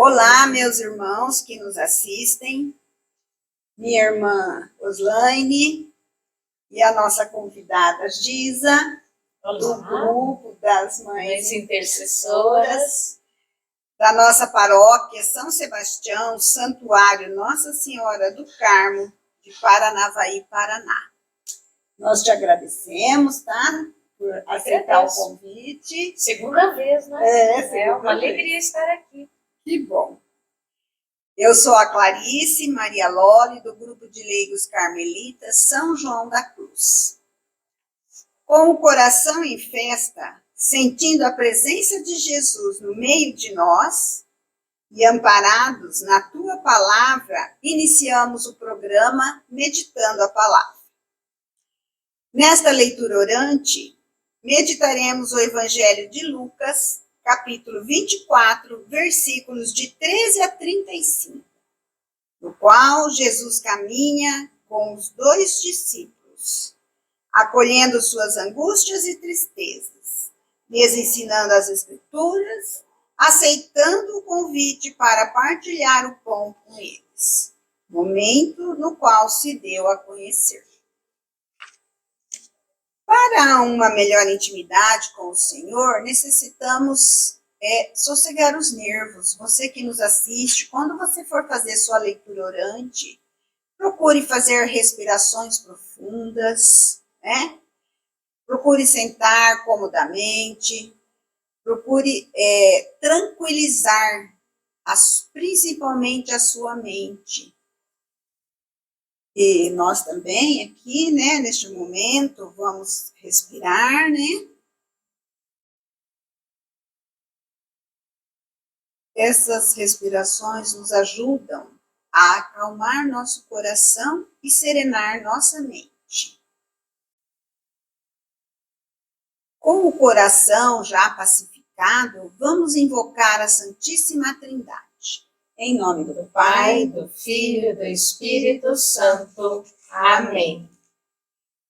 Olá, meus irmãos que nos assistem, minha irmã Oslaine e a nossa convidada Giza, do grupo das Mães Intercessoras, da nossa paróquia São Sebastião, Santuário Nossa Senhora do Carmo, de Paranavaí, Paraná. Nós te agradecemos, tá? Por aceitar o convite. Segunda vez, né? É uma alegria estar aqui. Que bom. Eu sou a Clarice Maria Loli, do Grupo de Leigos Carmelitas São João da Cruz. Com o coração em festa, sentindo a presença de Jesus no meio de nós e amparados na Tua Palavra, iniciamos o programa Meditando a Palavra. Nesta leitura orante, meditaremos o Evangelho de Lucas, capítulo 24, versículos de 13 a 35, no qual Jesus caminha com os 2 discípulos, acolhendo suas angústias e tristezas, lhes ensinando as Escrituras, aceitando o convite para partilhar o pão com eles, momento no qual se deu a conhecer. Para uma melhor intimidade com o Senhor, necessitamos sossegar os nervos. Você que nos assiste, quando você for fazer sua leitura orante, procure fazer respirações profundas, né? Procure sentar comodamente, procure tranquilizar principalmente a sua mente. E nós também aqui, né, neste momento, vamos respirar, né? Essas respirações nos ajudam a acalmar nosso coração e serenar nossa mente. Com o coração já pacificado, vamos invocar a Santíssima Trindade. Em nome do Pai, do Filho e do Espírito Santo. Amém.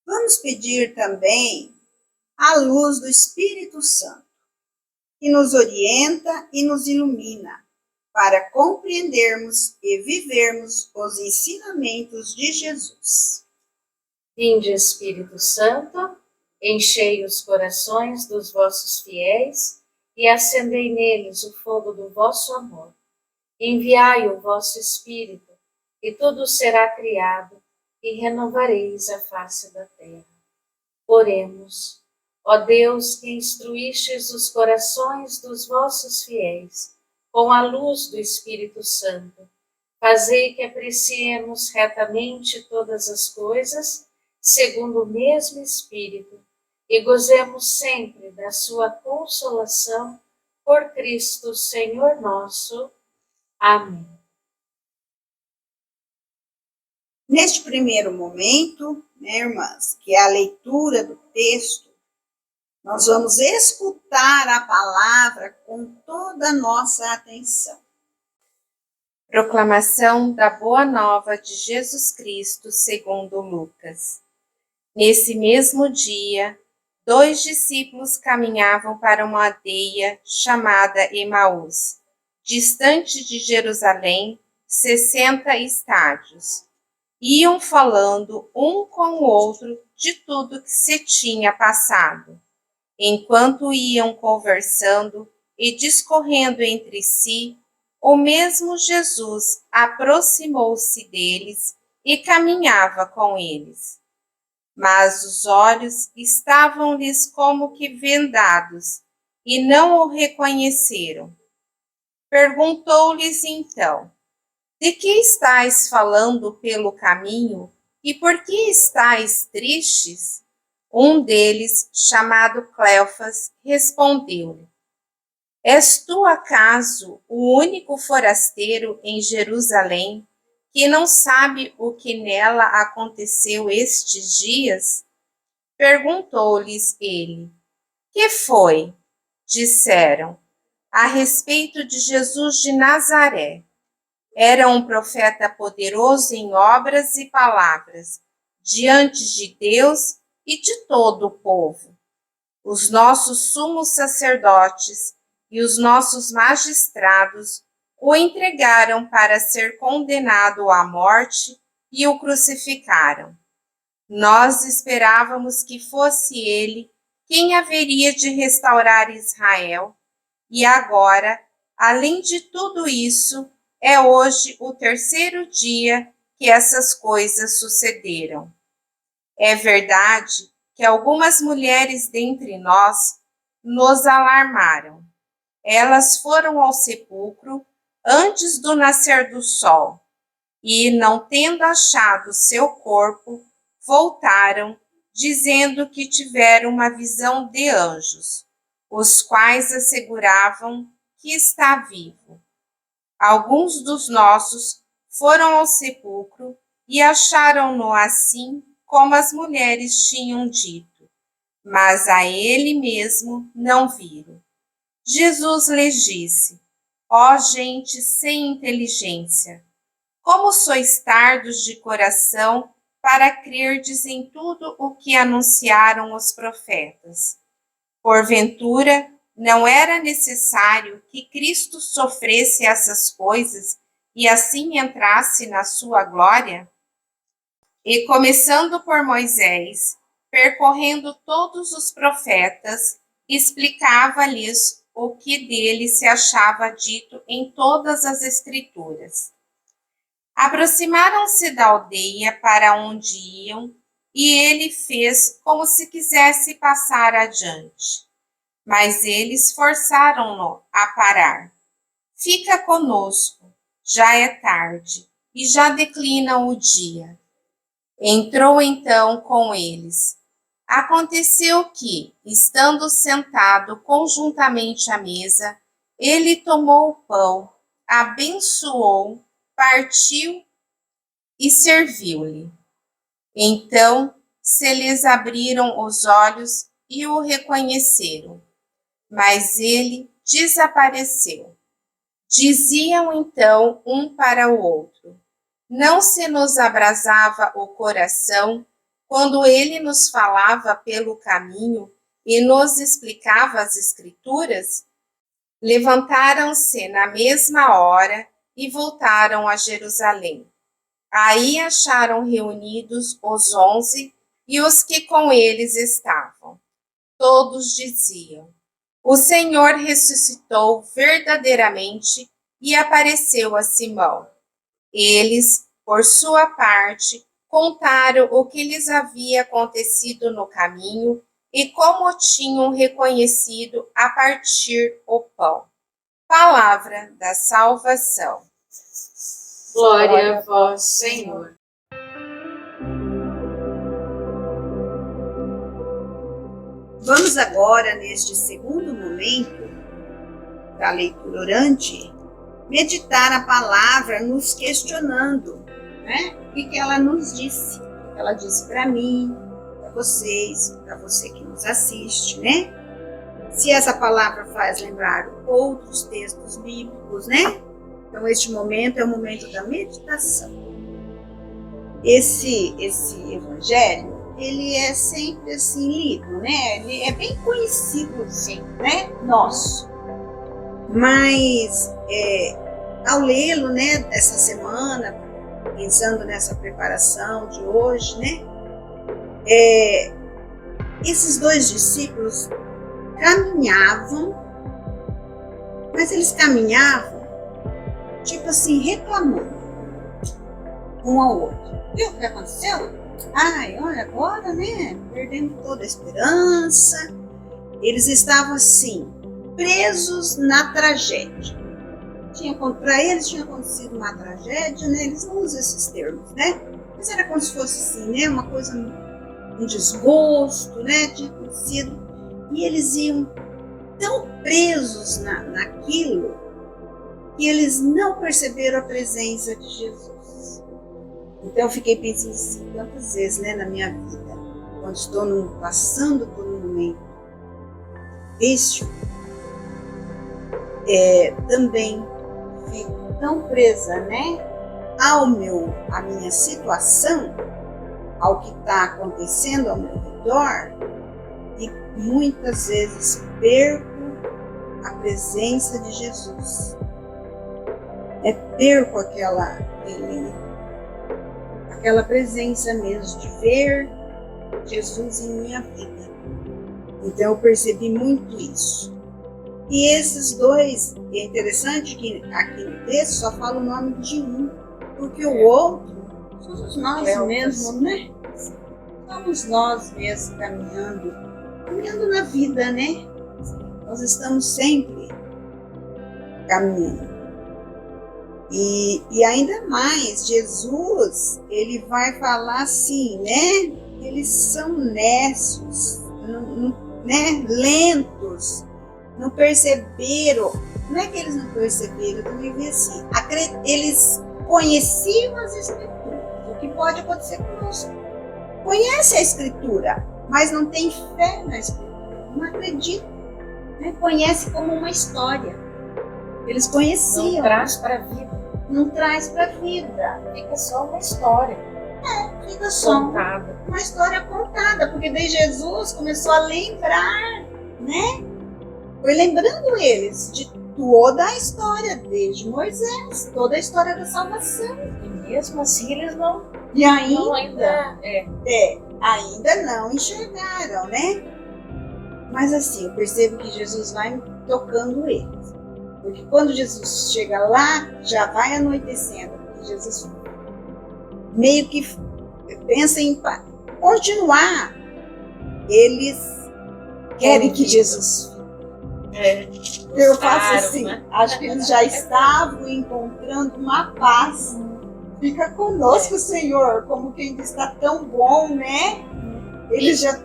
Vamos pedir também a luz do Espírito Santo, que nos orienta e nos ilumina, para compreendermos e vivermos os ensinamentos de Jesus. Vinde, Espírito Santo, enchei os corações dos vossos fiéis e acendei neles o fogo do vosso amor. Enviai o vosso Espírito, e tudo será criado, e renovareis a face da terra. Oremos. Ó Deus, que instruístes os corações dos vossos fiéis, com a luz do Espírito Santo, fazei que apreciemos retamente todas as coisas, segundo o mesmo Espírito, e gozemos sempre da sua consolação, por Cristo Senhor nosso. Amém. Neste primeiro momento, né, irmãs, que é a leitura do texto, nós vamos escutar a palavra com toda a nossa atenção. Proclamação da Boa Nova de Jesus Cristo segundo Lucas. Nesse mesmo dia, 2 discípulos caminhavam para uma aldeia chamada Emaús, distante de Jerusalém, 60 estádios. Iam falando um com o outro de tudo que se tinha passado. Enquanto iam conversando e discorrendo entre si, o mesmo Jesus aproximou-se deles e caminhava com eles. Mas os olhos estavam-lhes como que vendados e não o reconheceram. Perguntou-lhes então: de que estáis falando pelo caminho e por que estáis tristes? Um deles, chamado Cleofas, respondeu-lhe: és tu acaso o único forasteiro em Jerusalém que não sabe o que nela aconteceu estes dias? Perguntou-lhes ele: que foi? Disseram: a respeito de Jesus de Nazaré. Era um profeta poderoso em obras e palavras, diante de Deus e de todo o povo. Os nossos sumos sacerdotes e os nossos magistrados o entregaram para ser condenado à morte e o crucificaram. Nós esperávamos que fosse ele quem haveria de restaurar Israel, e agora, além de tudo isso, é hoje o terceiro dia que essas coisas sucederam. É verdade que algumas mulheres dentre nós nos alarmaram. Elas foram ao sepulcro antes do nascer do sol e, não tendo achado seu corpo, voltaram, dizendo que tiveram uma visão de anjos, os quais asseguravam que está vivo. Alguns dos nossos foram ao sepulcro e acharam-no assim como as mulheres tinham dito, mas a ele mesmo não viram. Jesus lhes disse: ó gente sem inteligência, como sois tardos de coração para crerdes em tudo o que anunciaram os profetas. Porventura, não era necessário que Cristo sofresse essas coisas e assim entrasse na sua glória? E começando por Moisés, percorrendo todos os profetas, explicava-lhes o que dele se achava dito em todas as Escrituras. Aproximaram-se da aldeia para onde iam, e ele fez como se quisesse passar adiante. Mas eles forçaram-no a parar. Fica conosco, já é tarde, e já declina o dia. Entrou então com eles. Aconteceu que, estando sentado conjuntamente à mesa, ele tomou o pão, abençoou, partiu e serviu-lhe. Então se lhes abriram os olhos e o reconheceram, mas ele desapareceu. Diziam então um para o outro: não se nos abrasava o coração quando ele nos falava pelo caminho e nos explicava as Escrituras? Levantaram-se na mesma hora e voltaram a Jerusalém. Aí acharam reunidos os 11 e os que com eles estavam. Todos diziam: o Senhor ressuscitou verdadeiramente e apareceu a Simão. Eles, por sua parte, contaram o que lhes havia acontecido no caminho e como tinham reconhecido a partir o pão. Palavra da salvação. Glória a vós, Senhor. Vamos agora, neste segundo momento da leitura orante, meditar a palavra nos questionando, né? O que ela nos disse. O que ela disse para mim, para vocês, para você que nos assiste, né? Se essa palavra faz lembrar outros textos bíblicos, né? Então, este momento é o momento da meditação. Esse evangelho, ele é sempre assim lido, né? Ele é bem conhecido, sim, né? Nosso. Mas, ao lê-lo, né, essa semana, pensando nessa preparação de hoje, né? Esses dois discípulos caminhavam, mas eles caminhavam tipo assim, reclamando um ao outro. Viu o que aconteceu? Ai, olha, agora, né? Perdendo toda a esperança. Eles estavam assim, presos na tragédia. Para eles tinha acontecido uma tragédia, né? Eles não usam esses termos, né? Mas era como se fosse assim, né? Uma coisa, um desgosto, né? Tinha acontecido. E eles iam tão presos naquilo que eles não perceberam a presença de Jesus. Então eu fiquei pensando assim, tantas vezes, né, na minha vida, quando estou passando por um momento difícil, também fico tão presa, né, à minha situação, ao que está acontecendo ao meu redor, e muitas vezes perco a presença de Jesus. perco aquela presença mesmo de ver Jesus em minha vida. Então eu percebi muito isso. E esses dois, é interessante que aqui no texto só fala o nome de um, porque o outro somos nós mesmos, né? Somos nós mesmos caminhando na vida, né? Nós estamos sempre caminhando. E ainda mais, Jesus, ele vai falar assim, né? Eles são nécios, né? Lentos, não perceberam. Não é que eles não perceberam, eu também vi assim. Eles conheciam as Escrituras, o que pode acontecer conosco. Conhece a Escritura, mas não tem fé na Escritura, não acredita. Né? Conhece como uma história. Eles conheciam. Não traz para a vida. Não traz para a vida. Fica só uma história. Fica só contada. Uma história contada, porque daí Jesus começou a lembrar, né? Foi lembrando eles de toda a história, desde Moisés, toda a história da salvação. E mesmo assim eles não. E ainda, ainda não enxergaram, né? Mas assim, eu percebo que Jesus vai tocando eles. Porque quando Jesus chega lá, já vai anoitecendo. Porque Jesus meio que pensa em continuar. Eles querem que Jesus fique. Eu faço assim, né? Acho que eles já estavam encontrando uma paz. Fica conosco, Senhor, como quem está tão bom, né? Eles já...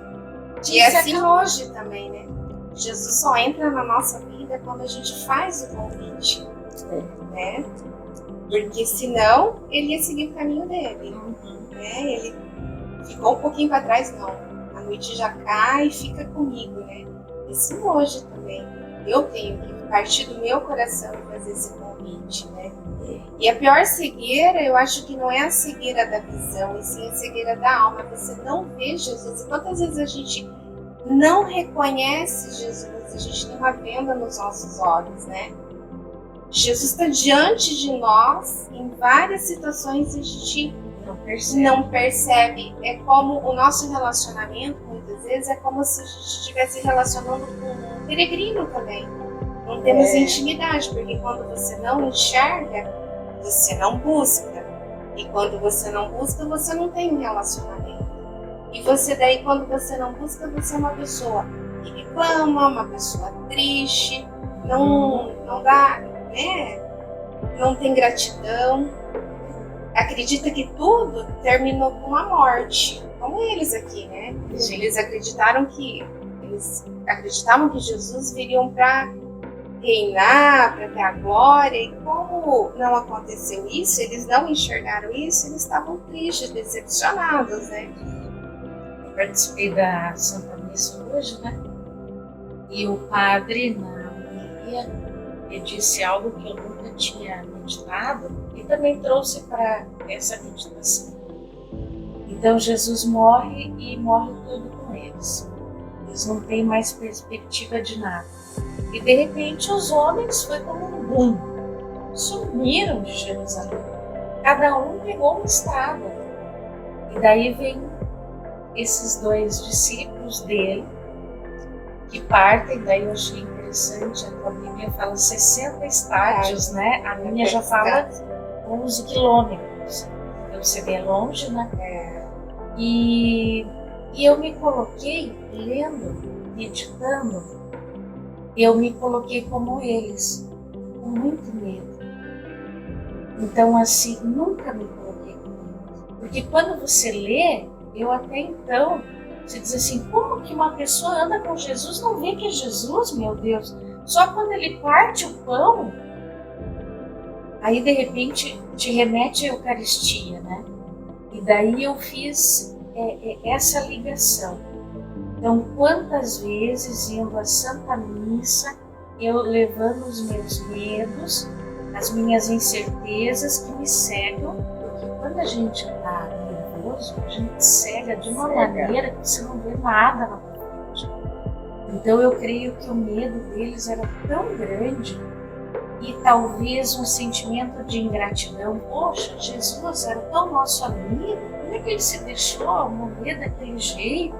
E é assim hoje também, né? Jesus só entra na nossa vida quando a gente faz o convite, né? Porque senão ele ia seguir o caminho dele, né? Ele ficou um pouquinho para trás, não. A noite já cai e fica comigo, né? Assim hoje também. Eu tenho que partir do meu coração e fazer esse convite, né? E a pior cegueira, eu acho que não é a cegueira da visão, e sim a cegueira da alma. Você não vê Jesus. E quantas vezes a gente não reconhece Jesus, a gente tem uma venda nos nossos olhos, né? Jesus está diante de nós em várias situações e a gente não percebe. É como o nosso relacionamento, muitas vezes, é como se a gente estivesse relacionando com um peregrino também. Não temos intimidade, porque quando você não enxerga, você não busca. E quando você não busca, você não tem um relacionamento. E você daí, quando você não busca, você é uma pessoa que reclama, uma pessoa triste, não dá, né? Não tem gratidão. Acredita que tudo terminou com a morte. Como eles aqui, né? Eles acreditavam que Jesus viriam para reinar, para ter a glória, e como não aconteceu isso, eles não enxergaram isso, eles estavam tristes, decepcionados, né? Eu participei da Santa Missa hoje, né? E o padre, na homilia, ele disse algo que eu nunca tinha meditado e também trouxe para essa meditação. Então Jesus morre e morre tudo com eles. Eles não têm mais perspectiva de nada. E de repente os homens foi como um boom. Sumiram de Jerusalém. Cada um pegou uma estrada. E daí vem esses dois discípulos dele que partem. Daí eu achei interessante, a Bíblia fala 60 estádios, né? A minha já fala 11 quilômetros. Então você vê longe, né? E eu me coloquei lendo, meditando. Eu me coloquei como eles, com muito medo. Então, assim, nunca me coloquei como eles. Porque quando você lê, eu até então, você diz assim, como que uma pessoa anda com Jesus, não vê que é Jesus, meu Deus? Só quando ele parte o pão, aí de repente te remete à Eucaristia, né? E daí eu fiz essa ligação. Então, quantas vezes indo à Santa Missa, eu levando os meus medos, as minhas incertezas que me cegam, porque quando a gente está nervoso, a gente cega de uma maneira que você não vê nada na frente. Então, eu creio que o medo deles era tão grande e talvez um sentimento de ingratidão. Poxa, Jesus era tão nosso amigo, como é que ele se deixou morrer daquele jeito?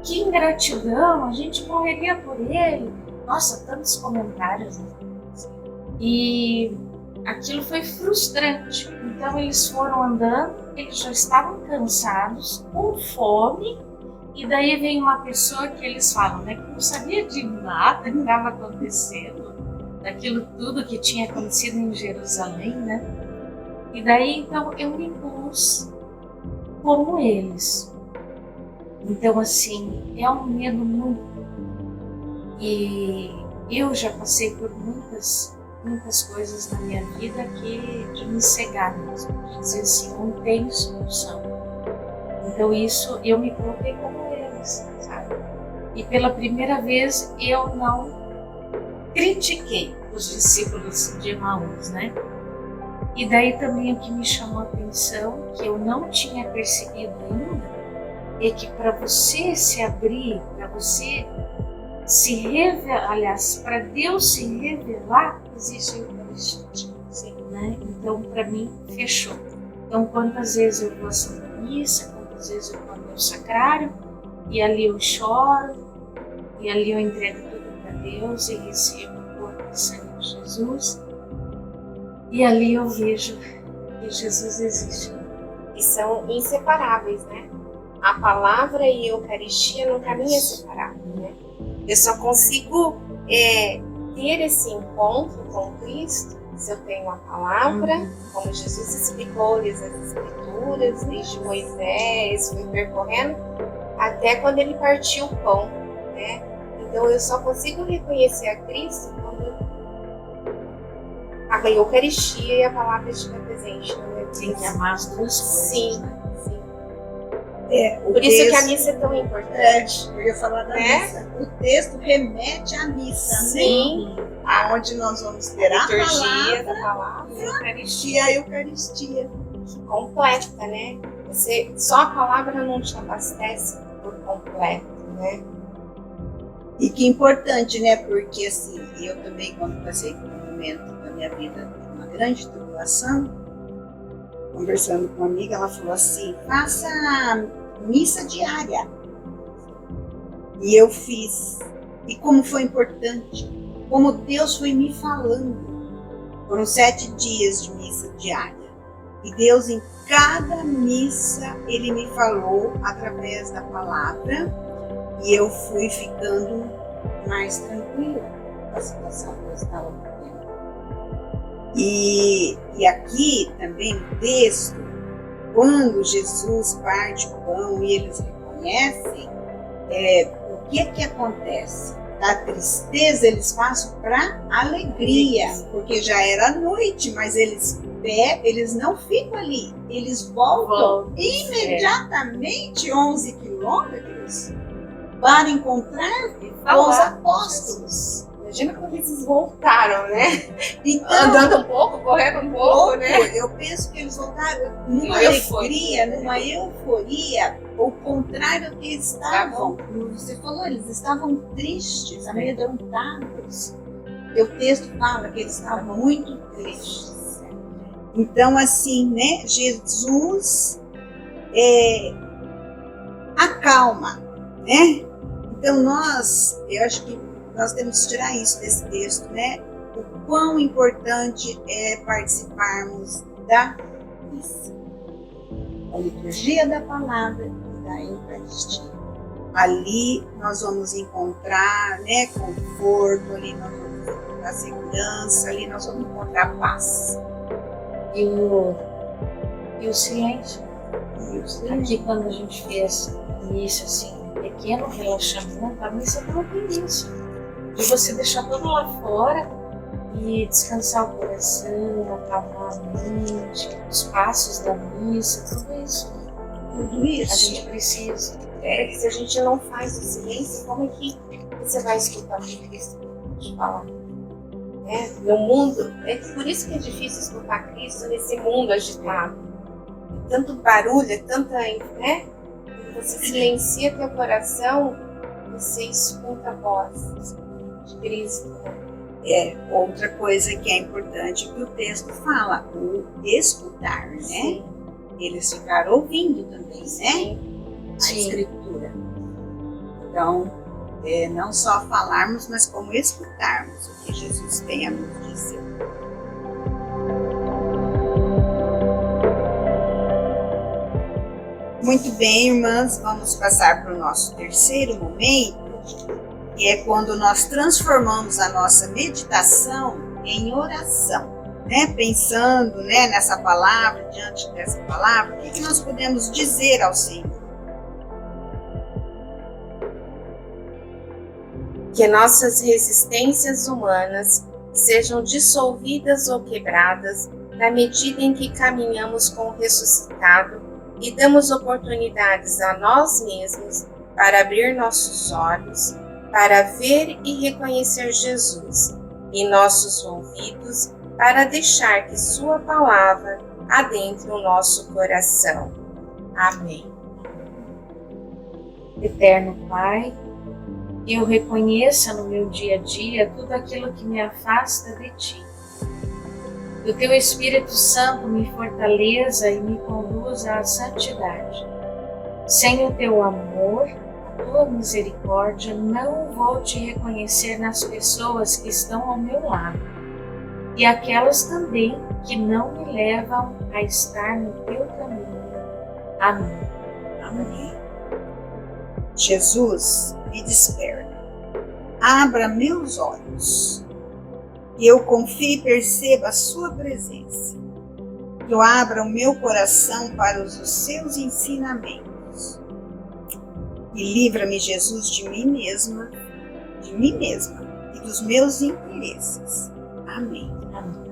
Que ingratidão, a gente morreria por ele. Nossa, tantos comentários. Né? E aquilo foi frustrante. Então eles foram andando, eles já estavam cansados, com fome, e daí vem uma pessoa que eles falam, né, que não sabia de nada que estava acontecendo, daquilo tudo que tinha acontecido em Jerusalém, né? E daí então eu me pus como eles. Então assim, é um medo muito. E eu já passei por muitas coisas na minha vida que de me cegar mesmo, de dizer assim, não tem solução. Então isso, eu me coloquei como eles, sabe? E pela primeira vez eu não critiquei os discípulos de Emaús, né? E daí também o que me chamou a atenção, que eu não tinha percebido ainda, é que para você se abrir, para você se revelar, aliás, para Deus se revelar, existe a Eucaristia, né? Então, para mim, fechou. Então, quantas vezes eu vou à Santa Missa, quantas vezes eu vou ao meu sacrário, e ali eu choro, e ali eu entrego tudo para Deus e recebo o corpo e sangue de Jesus, e ali eu vejo que Jesus existe. E são inseparáveis, né? A palavra e a Eucaristia não caminham separados, né? Eu só consigo ter esse encontro com Cristo se eu tenho a palavra, como Jesus explicou as Escrituras, desde Moisés, foi percorrendo, até quando ele partiu o pão, né? Então eu só consigo reconhecer a Cristo quando a Eucaristia e a palavra estiver presente no meu Tem que amar as duas coisas. Sim, né? sim. Por isso que a missa é tão importante. Eu ia falar da né? missa. O texto remete à missa, Sim. né? Aonde nós vamos ter a Liturgia palavra da palavra. E a Eucaristia. e a Eucaristia. Completa, né? Só a palavra não te abastece por completo, né? E que importante, né? Porque assim, eu também, quando passei por um momento da minha vida de uma grande tribulação, conversando com uma amiga, ela falou assim, faça missa diária. E eu fiz. E como foi importante, como Deus foi me falando. Foram 7 dias de missa diária. E Deus, em cada missa, Ele me falou através da palavra. E eu fui ficando mais tranquila com a situação que eu estava vivendo. E aqui também no texto, quando Jesus parte o pão e eles reconhecem, o que acontece? Da tristeza eles passam para alegria, porque já era noite, mas eles não ficam ali, eles voltam imediatamente 11 quilômetros para encontrar com os apóstolos. Imagina como eles voltaram, né? Então, Andando um pouco, correndo um pouco, né? Eu penso que eles voltaram numa alegria, numa euforia, ao contrário do que estavam. Você falou, eles estavam tristes, amedrontados. O texto fala que eles estavam muito tristes. Então, assim, né? Jesus acalma, né? Então, eu acho que nós temos que tirar isso desse texto, né? O quão importante é participarmos da missa, da liturgia da palavra e da Eucaristia. Ali nós vamos encontrar, né, conforto, ali nós vamos encontrar segurança, ali nós vamos encontrar paz. E o silêncio. Aqui quando a gente fez isso assim, pequeno relaxamento, a missa não tem isso. De você deixar tudo lá fora e descansar o coração, acalmar a mente, os passos da missa, tudo isso. Tudo isso. A gente precisa. Porque se a gente não faz o silêncio, como é que você vai escutar o que Cristo te falar? No mundo, é por isso que é difícil escutar Cristo nesse mundo agitado. Tanto barulho, tanta, né? Você silencia teu coração, você escuta a voz de Cristo, né? Outra coisa que é importante que o texto fala, o escutar, né? Sim. Eles ficaram ouvindo também, né? A Sim. escritura. Então, não só falarmos, mas como escutarmos o que Jesus tem a nos dizer. Muito bem, irmãs, vamos passar para o nosso terceiro momento, que é quando nós transformamos a nossa meditação em oração, né? Pensando, né, nessa palavra, diante dessa palavra, o que nós podemos dizer ao Senhor? Que nossas resistências humanas sejam dissolvidas ou quebradas na medida em que caminhamos com o ressuscitado e damos oportunidades a nós mesmos para abrir nossos olhos, para ver e reconhecer Jesus, e nossos ouvidos para deixar que Sua palavra adentre o nosso coração. Amém. Eterno Pai, que eu reconheça no meu dia a dia tudo aquilo que me afasta de Ti. Que o Teu Espírito Santo me fortaleça e me conduza à santidade. Sem o Teu amor, a Tua misericórdia, não vou Te reconhecer nas pessoas que estão ao meu lado e aquelas também que não me levam a estar no Teu caminho. Amém. Amém. Jesus, me desperta. Abra meus olhos. Que eu confie e perceba a Sua presença. Que eu abra o meu coração para os Seus ensinamentos. E livra-me, Jesus, de mim mesma e dos meus interesses. Amém. Amém.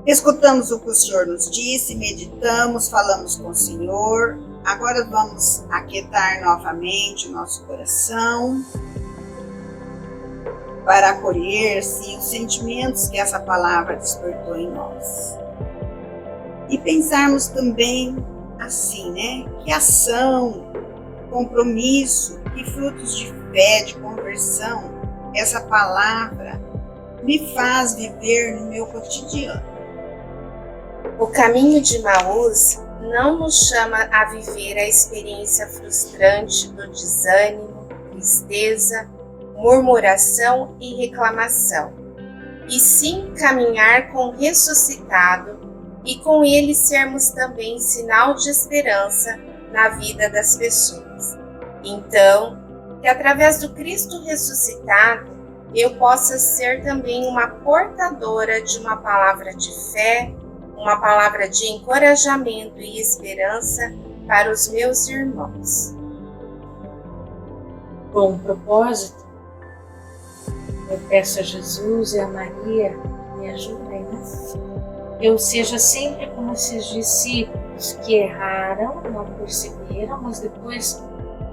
Escutamos o que o Senhor nos disse, meditamos, falamos com o Senhor. Agora vamos aquietar novamente o nosso coração para acolher, sim, os sentimentos que essa palavra despertou em nós. E pensarmos também assim, né? Que ação, compromisso, que frutos de fé, de conversão, essa palavra me faz viver no meu cotidiano. O caminho de Emaús não nos chama a viver a experiência frustrante do desânimo, tristeza, murmuração e reclamação, e sim caminhar com o ressuscitado e com ele sermos também sinal de esperança na vida das pessoas. Então, que através do Cristo ressuscitado, eu possa ser também uma portadora de uma palavra de fé, uma palavra de encorajamento e esperança para os meus irmãos. Com o propósito, eu peço a Jesus e a Maria que me ajudem, né? Eu seja sempre como esses discípulos que erraram, não perceberam, mas depois,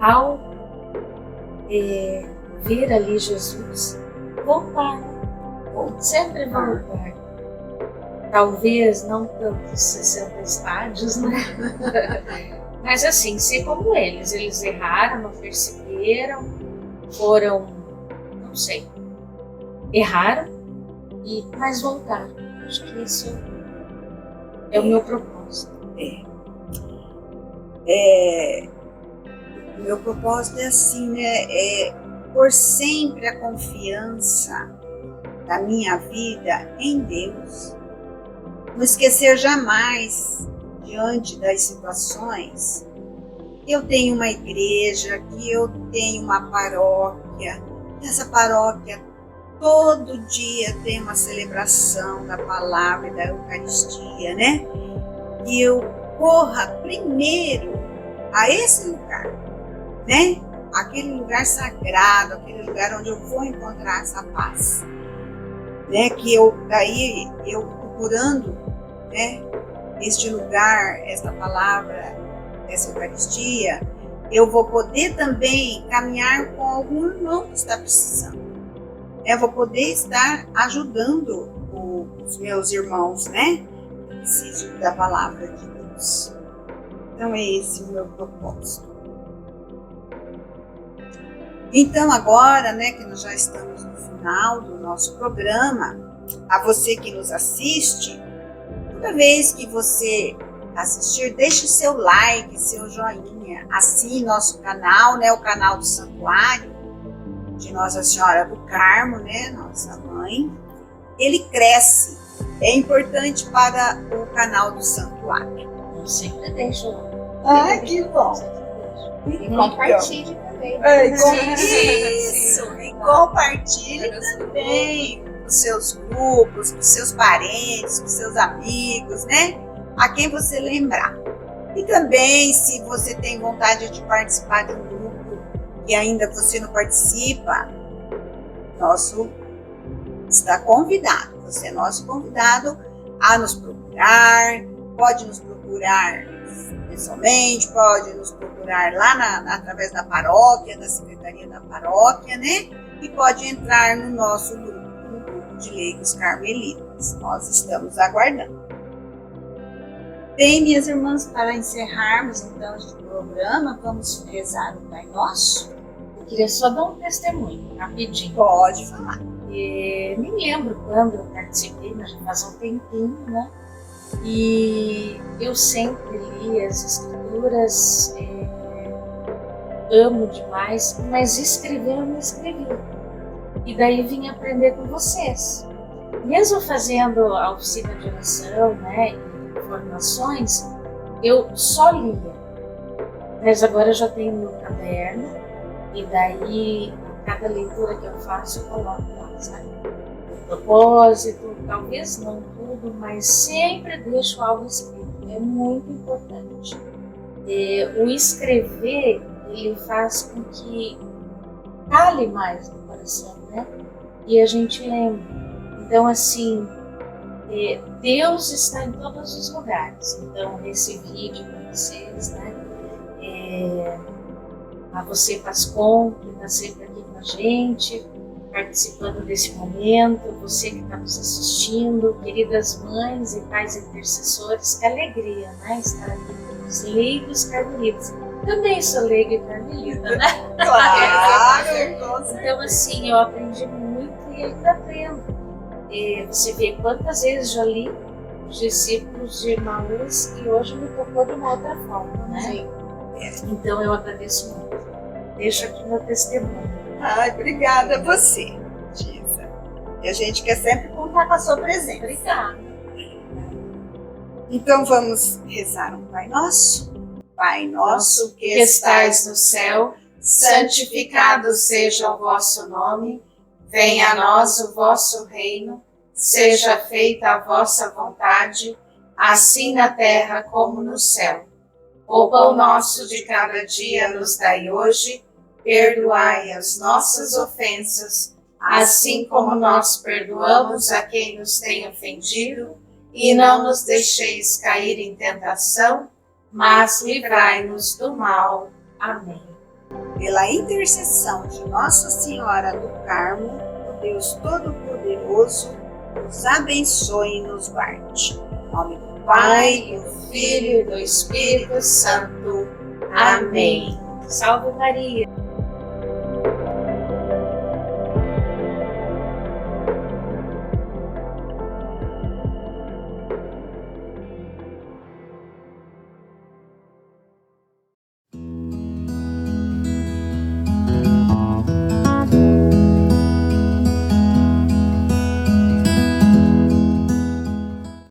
ao ver ali Jesus, voltaram, sempre voltar. Talvez não tantos 60 estádios, né? Mas assim, ser como eles erraram, não perceberam, foram, não sei, erraram, mas voltaram. Acho que isso é o meu propósito. O meu propósito é assim, né? Por sempre a confiança da minha vida em Deus. Não esquecer jamais, diante das situações, que eu tenho uma igreja, que eu tenho uma paróquia, que essa paróquia todo dia tem uma celebração da palavra e da Eucaristia, né? Que eu corra primeiro a esse lugar, né? Aquele lugar sagrado, aquele lugar onde eu vou encontrar essa paz, né? Que eu procurando, né, este lugar, esta palavra, essa Eucaristia, eu vou poder também caminhar com algum irmão que está precisando. Eu vou poder estar ajudando os meus irmãos, né, que precisam da palavra de Deus. Então, é esse o meu propósito. Então, agora, né, que nós já estamos no final do nosso programa, a você que nos assiste, toda vez que você assistir, deixe seu like, seu joinha, assine nosso canal, né, o canal do Santuário de Nossa Senhora do Carmo, né, nossa mãe. Ele cresce, é importante para o canal do Santuário. Eu sempre deixo. Que bom. E compartilhe também. Isso, e compartilhe também com seus grupos, com seus parentes, com seus amigos, né? A quem você lembrar. E também, se você tem vontade de participar de um grupo e ainda você não participa, está convidado. Você é nosso convidado a nos procurar. Pode nos procurar pessoalmente, pode nos procurar lá através da paróquia, da secretaria da paróquia, né? E pode entrar no nosso grupo, no grupo de leigos carmelitas. Nós estamos aguardando. Bem, minhas irmãs, para encerrarmos então este programa, vamos rezar o Pai Nosso. Eu queria só dar um testemunho, rapidinho. Pode falar. Nem lembro quando eu participei, mas já faz um tempinho, né? E eu sempre li as escrituras, amo demais, mas escrever eu não escrevi. E daí vim aprender com vocês. Mesmo fazendo a oficina de oração, né, e formações, eu só lia. Mas agora eu já tenho meu caderno, e daí cada leitura que eu faço eu coloco lá, sabe? O propósito, talvez não tudo, mas sempre deixo algo escrito. É muito importante. O escrever, ele faz com que cale mais no coração, né? E a gente lembra. Então, assim, Deus está em todos os lugares. Então, nesse vídeo com vocês, né? A você, Pascom, que está sempre aqui com a gente, participando desse momento, você que está nos assistindo, queridas mães e pais intercessores, que alegria, né? Estar aqui com os leigos carmelitas. Também sou leiga e carmelita, né? Claro! Então, assim, eu aprendi muito e ainda aprendo. Você vê quantas vezes já li os discípulos de Emaús e hoje me tocou de uma outra forma, né? Sim. Então, eu agradeço muito. Deixo aqui meu testemunho. Ai, obrigada a você, Gisa. E a gente quer sempre contar com a sua presença. Obrigada. Então vamos rezar um Pai Nosso. Pai nosso Que estais no céu, santificado seja o vosso nome. Venha a nós o vosso reino. Seja feita a vossa vontade, assim na terra como no céu. O pão nosso de cada dia nos dai hoje. Perdoai as nossas ofensas, assim como nós perdoamos a quem nos tem ofendido, e não nos deixeis cair em tentação, mas livrai-nos do mal. Amém. Pela intercessão de Nossa Senhora do Carmo, o Deus Todo-Poderoso, nos abençoe e nos guarde. Em nome do Pai, do Filho e do Espírito Santo. Amém. Salve Maria.